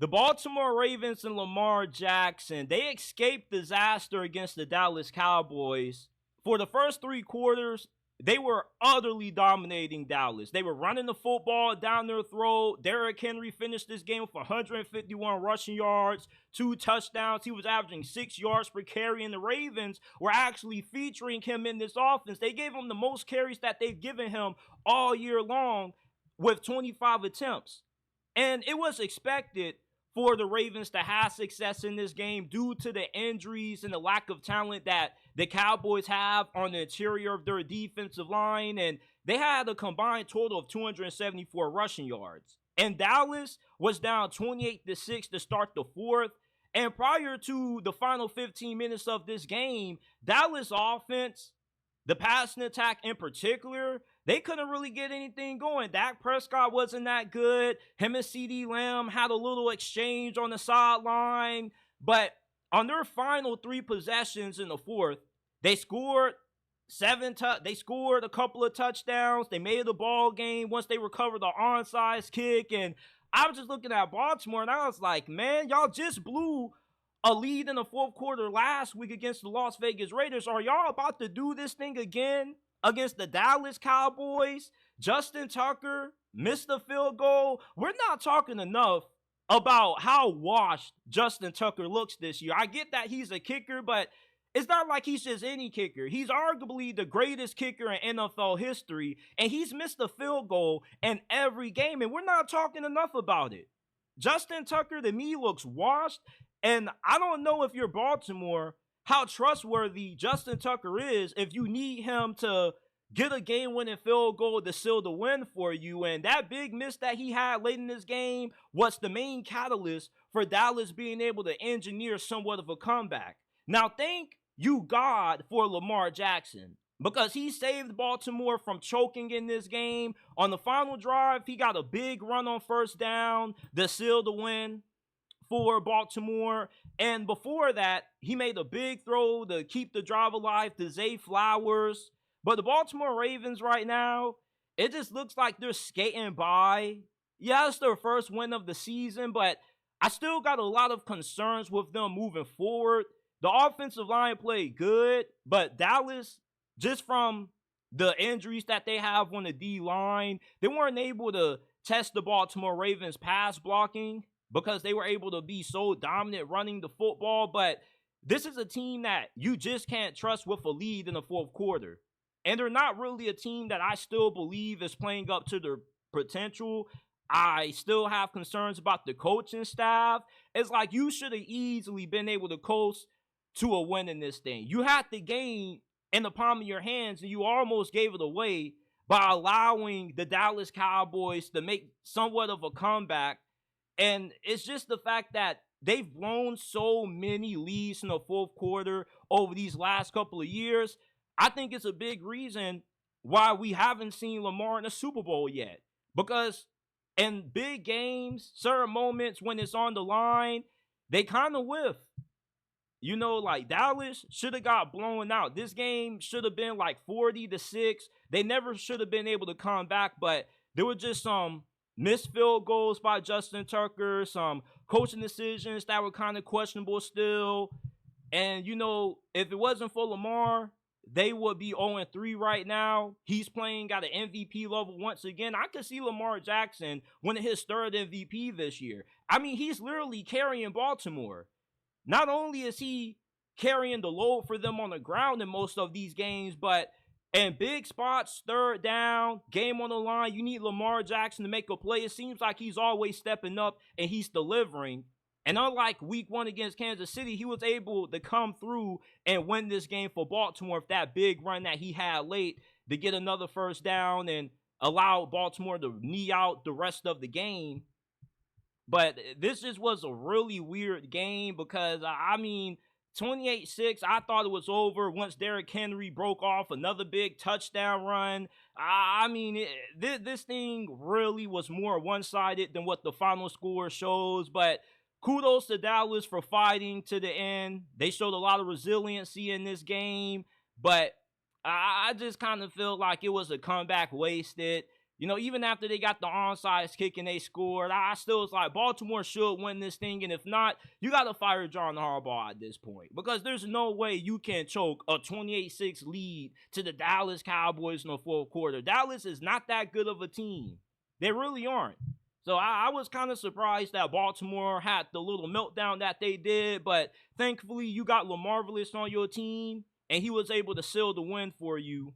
The Baltimore Ravens and Lamar Jackson, they escaped disaster against the Dallas Cowboys. For the first 3 quarters, they were utterly dominating Dallas. They were running the football down their throat. Derrick Henry finished this game with 151 rushing yards, 2 touchdowns. He was averaging 6 yards per carry, and the Ravens were actually featuring him in this offense. They gave him the most carries that they've given him all year long with 25 attempts. And it was expected for the Ravens to have success in this game due to the injuries and the lack of talent that the Cowboys have on the interior of their defensive line. And they had a combined total of 274 rushing yards. And Dallas was down 28-6 to start the fourth. And prior to the final 15 minutes of this game, Dallas offense, the passing attack in particular, they couldn't really get anything going. Dak Prescott wasn't that good. Him and CeeDee Lamb had a little exchange on the sideline. But on their final 3 possessions in the fourth, they scored they scored a couple of touchdowns. They made the ball game once they recovered the onside kick. And I was just looking at Baltimore, and I was like, man, y'all just blew a lead in the fourth quarter last week against the Las Vegas Raiders. Are y'all about to do this thing again against the Dallas Cowboys? Justin Tucker missed the field goal. We're not talking enough about how washed Justin Tucker looks this year. I get that he's a kicker, but it's not like he's just any kicker. He's arguably the greatest kicker in NFL history, and he's missed a field goal in every game, and we're not talking enough about it. Justin Tucker, to me, looks washed. And I don't know if you're Baltimore, how trustworthy Justin Tucker is if you need him to get a game-winning field goal to seal the win for you. And that big miss that he had late in this game was the main catalyst for Dallas being able to engineer somewhat of a comeback. Now, thank you, God, for Lamar Jackson, because he saved Baltimore from choking in this game. On the final drive, he got a big run on first down to seal the win for Baltimore. And before that, he made a big throw to keep the drive alive to Zay Flowers. But the Baltimore Ravens right now, it just looks like they're skating by. Yeah, it's their first win of the season, but I still got a lot of concerns with them moving forward. The offensive line played good, but Dallas, just from the injuries that they have on the D-line, they weren't able to test the Baltimore Ravens pass blocking because they were able to be so dominant running the football. But this is a team that you just can't trust with a lead in the fourth quarter. And they're not really a team that I still believe is playing up to their potential. I still have concerns about the coaching staff. It's like you should have easily been able to coast to a win in this thing. You had the game in the palm of your hands, and you almost gave it away by allowing the Dallas Cowboys to make somewhat of a comeback. And it's just the fact that they've blown so many leads in the fourth quarter over these last couple of years. I think it's a big reason why we haven't seen Lamar in a Super Bowl yet. Because in big games, certain moments when it's on the line, they kind of whiff. You know, like Dallas should have got blown out. This game should have been like 40-6. They never should have been able to come back, but there were just some missed field goals by Justin Tucker, some coaching decisions that were kind of questionable still. And, you know, if it wasn't for Lamar, they would be 0-3 right now. He's playing at an MVP level once again. I could see Lamar Jackson winning his third MVP this year. I mean, he's literally carrying Baltimore. Not only is he carrying the load for them on the ground in most of these games, but in big spots, third down, game on the line, you need Lamar Jackson to make a play. It seems like he's always stepping up and he's delivering. And unlike week 1 against Kansas City, he was able to come through and win this game for Baltimore with that big run that he had late to get another first down and allow Baltimore to knee out the rest of the game. But this just was a really weird game because, I mean, 28-6, I thought it was over once Derrick Henry broke off another big touchdown run. I mean, this thing really was more one-sided than what the final score shows. But kudos to Dallas for fighting to the end. They showed a lot of resiliency in this game. But I just kind of feel like it was a comeback wasted. Even after they got the onside kick and they scored, I still was like, Baltimore should win this thing. And if not, you got to fire John Harbaugh at this point. Because there's no way you can choke a 28-6 lead to the Dallas Cowboys in the fourth quarter. Dallas is not that good of a team. They really aren't. So I was kind of surprised that Baltimore had the little meltdown that they did. But thankfully, you got Lamar on your team, and he was able to seal the win for you